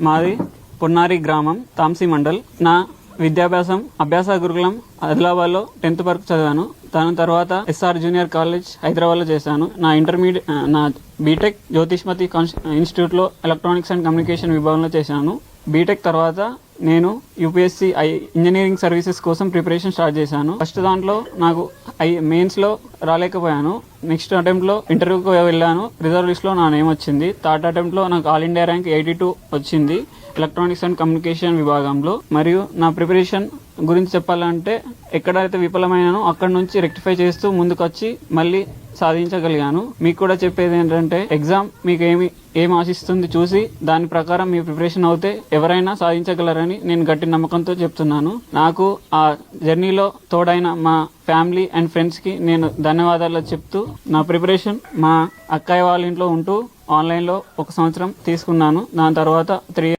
మాది పొన్నారి గ్రామం, తాంసీ మండల్. నా విద్యాభ్యాసం అభ్యాస గురుకులం ఆదిలాబాద్లో 10th వరకు చదివాను. దాని తర్వాత ఎస్ఆర్ జూనియర్ కాలేజ్ హైదరాబాద్లో చేశాను. నా బీటెక్ జ్యోతిష్మతి ఇన్స్టిట్యూట్లో ఎలక్ట్రానిక్స్ అండ్ కమ్యూనికేషన్ విభాగంలో చేశాను. బీటెక్ తర్వాత నేను యూపీఎస్సీ ఇంజనీరింగ్ సర్వీసెస్ కోసం ప్రిపరేషన్ స్టార్ట్ చేశాను. ఫస్ట్ దాంట్లో నాకు మెయిన్స్లో రాలేకపోయాను. నెక్స్ట్ అటెంప్ట్లో ఇంటర్వ్యూకి వెళ్ళాను. రిజర్వ్ లిస్ట్లో నా నేమ్ వచ్చింది. థర్డ్ అటెంప్ట్లో నాకు ఆల్ ఇండియా ర్యాంక్ 82 వచ్చింది ఎలక్ట్రానిక్స్ అండ్ కమ్యూనికేషన్ విభాగంలో. మరియు నా ప్రిపరేషన్ గురించి చెప్పాలంటే ఎక్కడైతే విఫలమైనానో అక్కడ నుంచి రెక్టిఫై చేస్తూ ముందుకు వచ్చి మళ్ళీ సాధించగలిగాను. మీకు కూడా చెప్పేది ఏంటంటే ఎగ్జామ్ మీకు ఏం ఆశిస్తుంది చూసి దాని ప్రకారం మీ ప్రిపరేషన్ అవుతే ఎవరైనా సాధించగలరని నేను గట్టి నమ్మకంతో చెప్తున్నాను. నాకు ఆ జర్నీలో తోడైన మా ఫ్యామిలీ అండ్ ఫ్రెండ్స్కి నేను ధన్యవాదాలు చెప్తూ నా ప్రిపరేషన్ మా అక్కయ్య వాళ్ళ ఇంట్లో ఉంటూ ఆన్లైన్లో 1 సంవత్సరం తీసుకున్నాను. దాని తర్వాత 3